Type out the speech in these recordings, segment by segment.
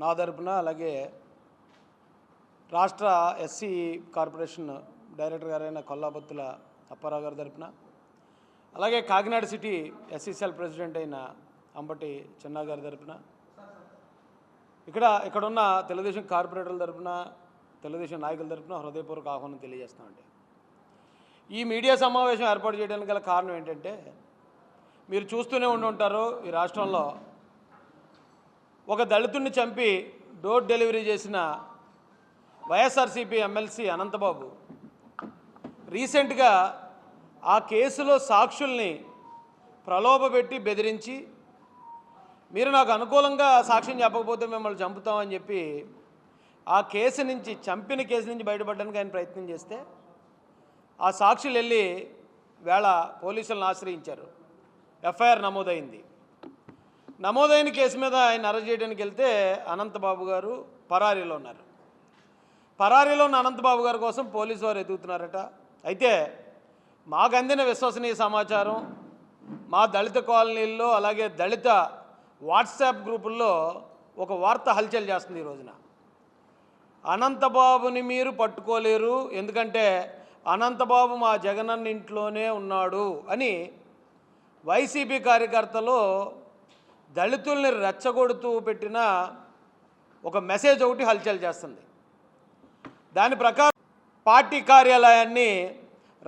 నా తరపున అలాగే రాష్ట్ర ఎస్సీ కార్పొరేషన్ డైరెక్టర్ గారైన కొల్లాబత్తుల అప్పారావు గారి తరపున అలాగే కాకినాడ సిటీ ఎస్సీసీఎల్ ప్రెసిడెంట్ అయిన అంబటి చిన్నా గారి తరపున ఇక్కడున్న తెలుగుదేశం కార్పొరేటర్ల తరపున తెలుగుదేశం నాయకుల తరపున హృదయపూర్వక ఆహ్వానం తెలియజేస్తామండి. ఈ మీడియా సమావేశం ఏర్పాటు చేయడానికి గల కారణం ఏంటంటే మీరు చూస్తూనే ఉంటారు, ఈ రాష్ట్రంలో ఒక దళితుడిని చంపి డోర్ డెలివరీ చేసిన వైఎస్ఆర్సీపీ ఎమ్మెల్సీ అనంతబాబు రీసెంట్గా ఆ కేసులో సాక్షుల్ని ప్రలోభపెట్టి బెదిరించి మీరు నాకు అనుకూలంగా సాక్ష్యం చెప్పకపోతే మిమ్మల్ని చంపుతామని చెప్పి ఆ కేసు నుంచి చంపిన కేసు నుంచి బయటపడడానికి ఆయన ప్రయత్నం చేస్తే ఆ సాక్షులు వెళ్ళి వేళ పోలీసులను ఆశ్రయించారు. ఎఫ్ఐఆర్ నమోదైంది. నమోదైన కేసు మీద ఆయన అరెస్ట్ చేయడానికి వెళ్తే అనంతబాబు గారు పరారీలో ఉన్నారు. పరారీలో ఉన్న అనంతబాబు గారి కోసం పోలీసు వారు ఎదుగుతున్నారట. అయితే మాకు అందిన విశ్వసనీయ సమాచారం, మా దళిత కాలనీల్లో అలాగే దళిత వాట్సాప్ గ్రూపుల్లో ఒక వార్త హల్చల్ చేస్తుంది. ఈ రోజున అనంతబాబుని మీరు పట్టుకోలేరు, ఎందుకంటే అనంతబాబు మా జగనన్న ఇంట్లోనే ఉన్నాడు అని వైసీపీ కార్యకర్తలు దళితుల్ని రెచ్చగొడుతూ పెట్టిన ఒక మెసేజ్ ఒకటి హల్చల్ చేస్తుంది. దాని ప్రకారం పార్టీ కార్యాలయాన్ని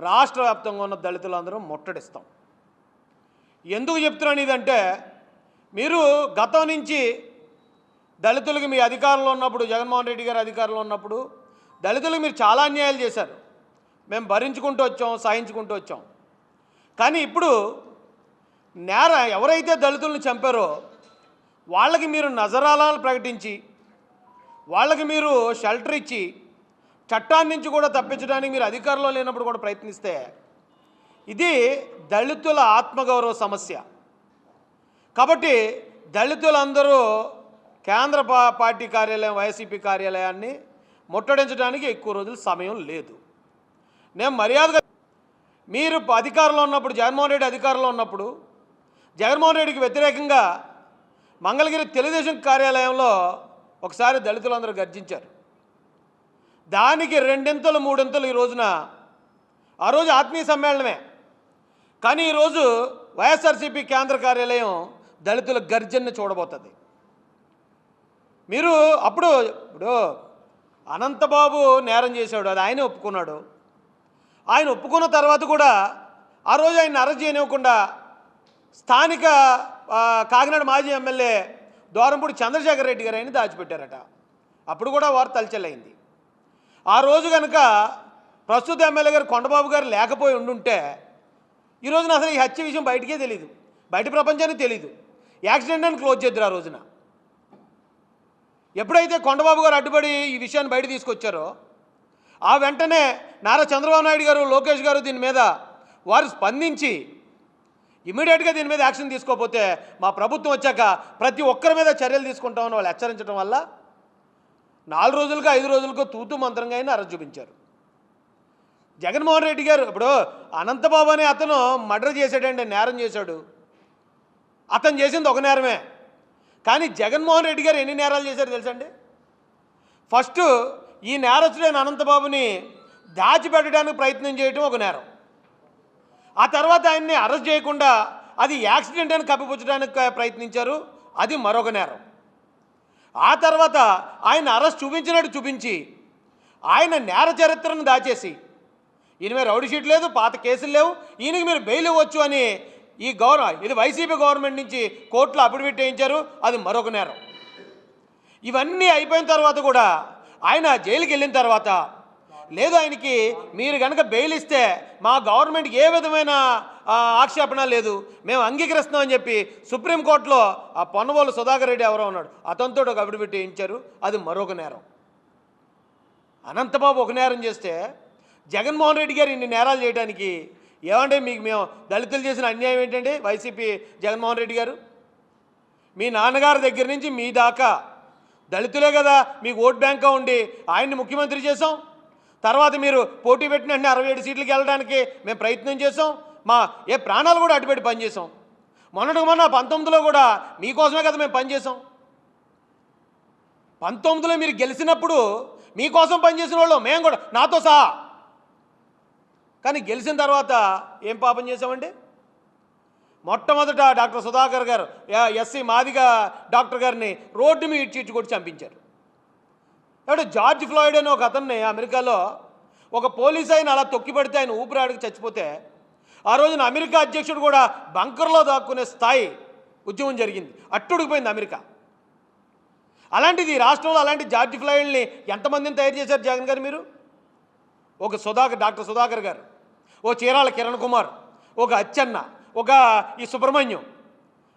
రాష్ట్ర వ్యాప్తంగా ఉన్న దళితులందరూ ముట్టడిస్తాం. ఎందుకు చెప్తున్నాను ఇదంటే, మీరు గతం నుంచి దళితులకి మీ అధికారంలో ఉన్నప్పుడు, జగన్మోహన్ రెడ్డి గారు అధికారంలో ఉన్నప్పుడు దళితులకు మీరు చాలా అన్యాయాలు చేశారు. మేము భరించుకుంటూ వచ్చాం, సహించుకుంటూ వచ్చాం. కానీ ఇప్పుడు ఎవరైతే దళితులను చంపారో వాళ్ళకి మీరు నజరాలను ప్రకటించి వాళ్ళకి మీరు షెల్టర్ ఇచ్చి చట్టాన్ని నుంచి కూడా తప్పించడానికి మీరు అధికారంలో లేనప్పుడు కూడా ప్రయత్నిస్తే ఇది దళితుల ఆత్మగౌరవ సమస్య. కాబట్టి దళితులందరూ కేంద్ర పార్టీ కార్యాలయం వైసీపీ కార్యాలయాన్ని ముట్టడించడానికి ఎక్కువ రోజులు సమయం లేదు. నేను మర్యాదగా మీరు అధికారంలో ఉన్నప్పుడు, జగన్మోహన్ రెడ్డి అధికారంలో ఉన్నప్పుడు జగన్మోహన్ రెడ్డికి వ్యతిరేకంగా మంగళగిరి తెలుగుదేశం కార్యాలయంలో ఒకసారి దళితులందరూ గర్జించారు. దానికి రెండింతలు మూడింతలు ఈ రోజున, ఆ రోజు ఆత్మీయ సమ్మేళనమే, కానీ ఈరోజు వైఎస్ఆర్సీపీ కేంద్ర కార్యాలయం దళితుల గర్జనని చూడబోతుంది. మీరు ఇప్పుడు అనంతబాబు నేరం చేశాడు, అది ఆయన ఒప్పుకున్నాడు. ఆయన ఒప్పుకున్న తర్వాత కూడా ఆ రోజు ఆయన అరెస్ట్ చేయనివ్వకుండా స్థానిక కాకినాడ మాజీ ఎమ్మెల్యే దూరంపూడి చంద్రశేఖర్ రెడ్డి గారు ఆయన దాచిపెట్టారట. అప్పుడు కూడా వార్త తలచెల్లైంది. ఆ రోజు కనుక ప్రస్తుత ఎమ్మెల్యే గారు కొండబాబు గారు లేకపోయి ఉండుంటే ఈ రోజున అసలు ఈ హత్య విషయం బయటికే తెలియదు, బయట ప్రపంచానికి తెలియదు. యాక్సిడెంట్ అని క్లోజ్ చేద్దరు ఆ రోజున. ఎప్పుడైతే కొండబాబు గారు అడ్డుపడి ఈ విషయాన్ని బయట తీసుకొచ్చారో ఆ వెంటనే నారా చంద్రబాబు నాయుడు గారు, లోకేష్ గారు దీని మీద వారు స్పందించి ఇమీడియట్గా దీని మీద యాక్షన్ తీసుకోకపోతే మా ప్రభుత్వం వచ్చాక ప్రతి ఒక్కరి మీద చర్యలు తీసుకుంటామని వాళ్ళు హెచ్చరించడం వల్ల 4 రోజులకో 5 రోజులకో తూతు మంత్రంగా అయినా అరెస్ట్ చూపించారు. జగన్మోహన్ రెడ్డి గారు ఇప్పుడు అనంతబాబు అనే అతను మర్డర్ చేశాడండి, నేరం చేశాడు. అతను చేసింది ఒక నేరమే, కానీ జగన్మోహన్ రెడ్డి గారు ఎన్ని నేరాలు చేశారు తెలుసండి? ఫస్ట్ ఈ నేరస్తుడైన అనంతబాబుని దాచిపెట్టడానికి ప్రయత్నం చేయటం ఒక నేరం. ఆ తర్వాత ఆయన్ని అరెస్ట్ చేయకుండా అది యాక్సిడెంట్ అని కప్పిపుచ్చడానికి ప్రయత్నించారు, అది మరొక నేరం. ఆ తర్వాత ఆయన అరెస్ట్ చూపించినట్టు చూపించి ఆయన నేర చరిత్రను దాచేసి ఈయన మీద రౌడీ షీట్ లేదు, పాత కేసులు లేవు, ఈయనకి మీరు బెయిల్ ఇవ్వచ్చు అని ఇది వైసీపీ గవర్నమెంట్ నుంచి కోర్టులో అఫిడవిట్ వేయించారు, అది మరొక నేరం. ఇవన్నీ అయిపోయిన తర్వాత కూడా ఆయన జైలుకి వెళ్ళిన తర్వాత లేదు, ఆయనకి మీరు కనుక బెయిల్ ఇస్తే మా గవర్నమెంట్కి ఏ విధమైన ఆక్షేపణ లేదు, మేము అంగీకరిస్తున్నామని చెప్పి సుప్రీంకోర్టులో ఆ పొన్నవోలు సుధాకర్ రెడ్డి ఎవరో ఉన్నాడు, అతనితో ఒక అఫిడవిట్ వేయించారు, అది మరొక నేరం. అనంతబాబు ఒక నేరం చేస్తే జగన్మోహన్ రెడ్డి గారు ఇన్ని నేరాలు చేయడానికి ఏమంటే మీకు మేము దళితులు చేసిన అన్యాయం ఏంటంటే వైసీపీ జగన్మోహన్ రెడ్డి గారు మీ నాన్నగారి దగ్గర నుంచి మీ దాకా దళితులే కదా మీకు ఓట్ బ్యాంక్గా ఉండి ఆయన్ని ముఖ్యమంత్రి చేసాం. తర్వాత మీరు పోటీ పెట్టిన 67 సీట్లకి వెళ్ళడానికి మేము ప్రయత్నం చేసాం, మా ప్రాణాలు కూడా అటుపెట్టి పనిచేసాం. మొన్న 19లో కూడా మీకోసమే కదా మేము పనిచేసాం. 19లో మీరు గెలిచినప్పుడు మీకోసం పనిచేసిన వాళ్ళు మేము కూడా నాతో సహా. కానీ గెలిచిన తర్వాత ఏం పాపం చేసామండి? మొట్టమొదట డాక్టర్ సుధాకర్ గారు ఎస్సీ మాదిగ డాక్టర్ గారిని రోడ్డు మీద ఇచ్చి కొట్టి చంపించారు. కాబట్టి జార్జ్ ఫ్లాయిడ్ అని ఒక అతన్ని అమెరికాలో ఒక పోలీస్ ఆయన అలా తొక్కి పడితే ఆయన ఊపిరాడికి చచ్చిపోతే ఆ రోజున అమెరికా అధ్యక్షుడు కూడా బంకర్లో దాక్కునే స్థాయి ఉద్యమం జరిగింది. అట్టుడికిపోయింది అమెరికా. అలాంటిది రాష్ట్రంలో అలాంటి జార్జ్ ఫ్లాయిడ్ని ఎంతమందిని తయారు చేశారు జగన్ గారు మీరు? ఒక డాక్టర్ సుధాకర్ గారు, ఓ చీరాల కిరణ్ కుమార్, ఒక అచ్చెన్న, ఒక ఈ సుబ్రహ్మణ్యం,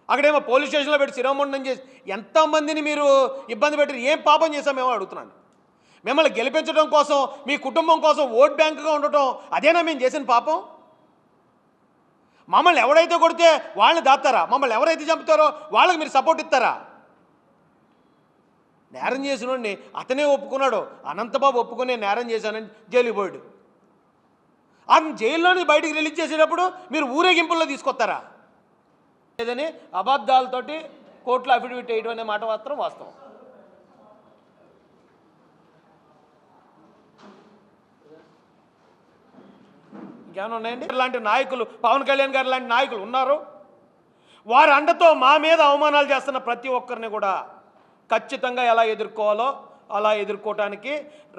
అక్కడేమో పోలీస్ స్టేషన్లో పెట్టి శిరోమండనం చేసి ఎంతమందిని మీరు ఇబ్బంది పెట్టి ఏం పాపం చేశామేమో అడుగుతున్నాను. మిమ్మల్ని గెలిపించడం కోసం మీ కుటుంబం కోసం ఓట్ బ్యాంకుగా ఉండటం అదేనా మేము చేసిన పాపం? మమ్మల్ని ఎవడైతే కొడితే వాళ్ళని దాస్తారా? మమ్మల్ని ఎవరైతే చంపుతారో వాళ్ళకి మీరు సపోర్ట్ ఇస్తారా? నేరం చేసినోడిని అతనే ఒప్పుకున్నాడు. అనంతబాబు ఒప్పుకునే నేరం చేశానని జైలుకి పోయాడు. అతను జైల్లోని బయటికి రిలీజ్ చేసేటప్పుడు మీరు ఊరేగింపుల్లో తీసుకొస్తారా? లేదని అబద్ధాలతోటి కోర్టులో అఫిడవిట్ వేయడం అనే మాట మాత్రం వాస్తవం. ఇంకేమైనా ఉన్నాయండి? ఇలాంటి నాయకులు, పవన్ కళ్యాణ్ గారు లాంటి నాయకులు ఉన్నారు. వారి అండతో మా మీద అవమానాలు చేస్తున్న ప్రతి ఒక్కరిని కూడా ఖచ్చితంగా ఎలా ఎదుర్కోవాలో అలా ఎదుర్కోవటానికి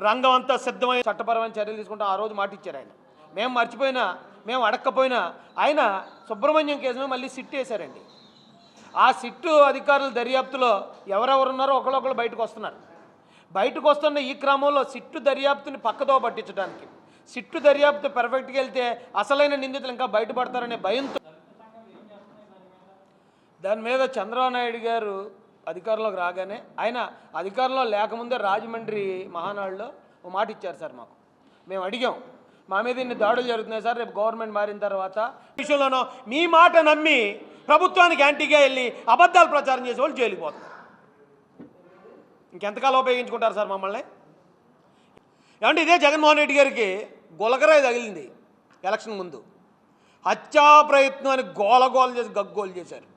రంగం అంతా సిద్ధమైన చట్టపరమైన చర్యలు తీసుకుంటాం. ఆ రోజు మాట ఇచ్చారు ఆయన. మేము మర్చిపోయినా, మేము అడక్కపోయినా ఆయన సుబ్రహ్మణ్యం కేసులో మళ్ళీ సిట్టు వేశారండి. ఆ సిట్టు అధికారుల దర్యాప్తులో ఎవరెవరున్నారో ఒకళ్ళొకళ్ళు బయటకు వస్తున్నారు. బయటకు వస్తున్న ఈ క్రమంలో సిట్టు దర్యాప్తుని పక్కదో పట్టించడానికి, సిట్టు దర్యాప్తు పర్ఫెక్ట్గా వెళ్తే అసలైన నిందితులు ఇంకా బయటపడతారనే భయంతో దాని మీద చంద్రబాబు నాయుడు గారు అధికారంలోకి రాగానే, ఆయన అధికారంలో లేకముందే రాజమండ్రి మహానాడులో ఓ మాట ఇచ్చారు సార్ మాకు. మేము అడిగాం, మా మీద ఇన్ని దాడులు జరుగుతున్నాయి సార్, రేపు గవర్నమెంట్ మారిన తర్వాత విషయంలోనో మీ మాట నమ్మి ప్రభుత్వానికి యాంటీగా వెళ్ళి అబద్ధాలు ప్రచారం చేసే వాళ్ళు జైలుకి పోతారు. ఇంకెంతకాలం ఉపయోగించుకుంటారు సార్ మమ్మల్ని? ఏమంటే ఇదే జగన్మోహన్ రెడ్డి గారికి గులకరాయి తగిలింది ఎలక్షన్ ముందు. హత్యా ప్రయత్నం అని గోలగోల చేసి గగ్గోలు చేశారు.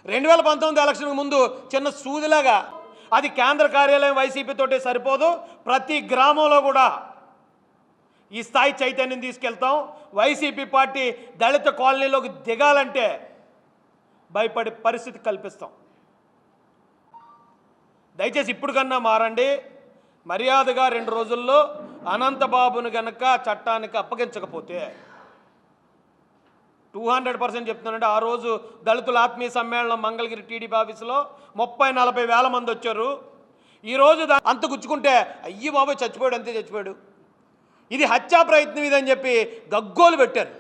2019 ఎలక్షన్ ముందు చిన్న సూదిలాగా అది కేంద్ర కార్యాలయం వైసీపీ తోటే సరిపోదు, ప్రతి గ్రామంలో కూడా ఈ స్థాయి చైతన్యం తీసుకెళ్తాం. వైసీపీ పార్టీ దళిత కాలనీలోకి దిగాలంటే భయపడే పరిస్థితి కల్పిస్తాం. దయచేసి ఇప్పుడు కన్నా మారండి. మర్యాదగా 2 రోజుల్లో అనంతబాబును కనుక చట్టానికి అప్పగించకపోతే 200% చెప్తున్నానంటే, ఆ రోజు దళితుల ఆత్మీయ సమ్మేళనం మంగళగిరి టీడీపీ ఆఫీసులో 30-40 వేల మంది వచ్చారు. ఈరోజు అంత గుచ్చుకుంటే అయ్యి బాబాయ్ చచ్చిపోయాడు, అంతే చచ్చిపోయాడు, ఇది హత్యా ప్రయత్నం ఇదని చెప్పి గగ్గోలు పెట్టారు.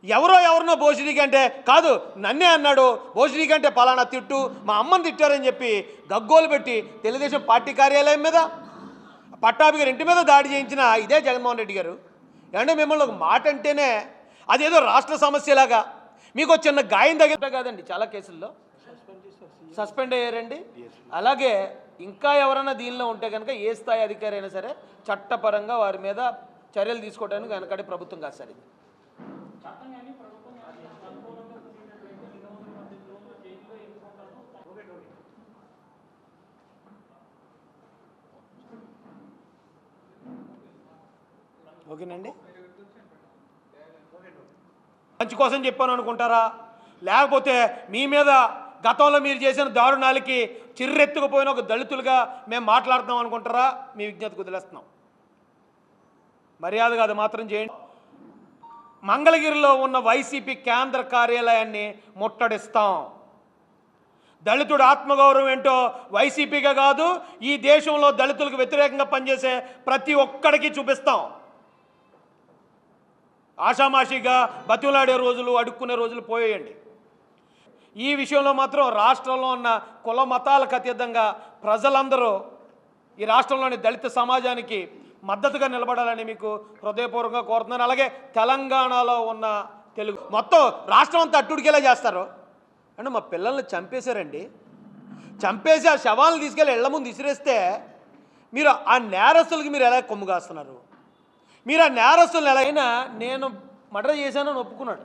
ఎవరినో భోషిడీకి అంటే కాదు నన్నే అన్నాడు, భోషిడీకి అంటే పలానా తిట్టు, మా అమ్మని తిట్టారని చెప్పి గగ్గోలు పెట్టి తెలుగుదేశం పార్టీ కార్యాలయం మీద, పట్టాభి గారి ఇంటి మీద దాడి చేయించిన ఇదే జగన్మోహన్ రెడ్డి గారు. అంటే మిమ్మల్ని ఒక మాట అంటేనే అదేదో రాష్ట్ర సమస్యలాగా, మీకు చిన్న గాయం తగిలితే కాదండి, చాలా కేసుల్లో సస్పెండ్ అయ్యారండి. అలాగే ఇంకా ఎవరైనా దీనిలో ఉంటే కనుక ఏ స్థాయి అధికారి అయినా సరే చట్టపరంగా వారి మీద చర్యలు తీసుకోవడానికి వెనకడే ప్రభుత్వం కాదు సార్ ఇది. ఓకేనండి, మంచి కోసం చెప్పాను అనుకుంటారా? లేకపోతే మీ మీద గతంలో మీరు చేసిన దారుణాలకి చిర్రెత్తుకుపోయిన ఒక దళితులుగా మేము మాట్లాడుతున్నాం అనుకుంటారా? మీ విజ్ఞతకు వదిలేస్తున్నాం. మర్యాదగా అది మాత్రం చేయండి. మంగళగిరిలో ఉన్న వైసీపీ కేంద్ర కార్యాలయాన్ని ముట్టడిస్తాం. దళితుడు ఆత్మగౌరవం ఏంటో వైసీపీగా కాదు, ఈ దేశంలో దళితులకు వ్యతిరేకంగా పనిచేసే ప్రతి ఒక్కడికి చూపిస్తాం. ఆషామాషిగా బతిలాడే రోజులు, అడుక్కునే రోజులు పోయేయండి. ఈ విషయంలో మాత్రం రాష్ట్రంలో ఉన్న కుల మతాలకు అతీతంగా ప్రజలందరూ ఈ రాష్ట్రంలోని దళిత సమాజానికి మద్దతుగా నిలబడాలని మీకు హృదయపూర్వకంగా కోరుతున్నాను. అలాగే తెలంగాణలో ఉన్న తెలుగు మొత్తం రాష్ట్రం అంతా అట్టుడికేలా చేస్తారు అంటే, మా పిల్లల్ని చంపేశారండి, చంపేసి ఆ శవాలను తీసుకెళ్ళి ఇళ్ల ముందు విసిరేస్తే మీరు ఆ నేరస్తులకి మీరు ఎలా కొమ్ము కాస్తున్నారు? మీరు ఆ నేరస్తులను ఎలా అయినా నేను మర్డర్ చేశానని ఒప్పుకున్నాడు.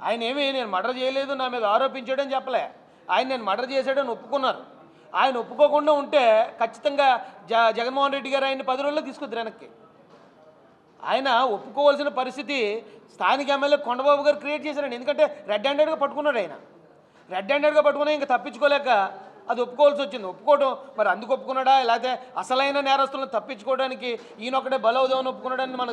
ఆయన నేను మర్డర్ చేయలేదు, నా మీద ఆరోపించాడని చెప్పలే. ఆయన నేను మర్డర్ చేశాడని ఒప్పుకున్నారు. ఆయన ఒప్పుకోకుండా ఉంటే ఖచ్చితంగా జగన్మోహన్ రెడ్డి గారు ఆయన 10 రోజుల్లో తీసుకొద్దారు వెనక్కి. ఆయన ఒప్పుకోవాల్సిన పరిస్థితి స్థానిక ఎమ్మెల్యే కొండబాబు గారు క్రియేట్ చేశారండి. ఎందుకంటే రెడ్ హ్యాండెడ్గా పట్టుకున్నాడు ఆయన. రెడ్ హ్యాండెడ్గా పట్టుకున్నా ఇంకా తప్పించుకోలేక అది ఒప్పుకోవాల్సి వచ్చింది. ఒప్పుకోవడం మరి అందుకు ఒప్పుకున్నాడా, లేకపోతే అసలైన నేరస్తులను తప్పించుకోవడానికి ఈయనొక్కడే బలవుదామని ఒప్పుకున్నాడని మనకు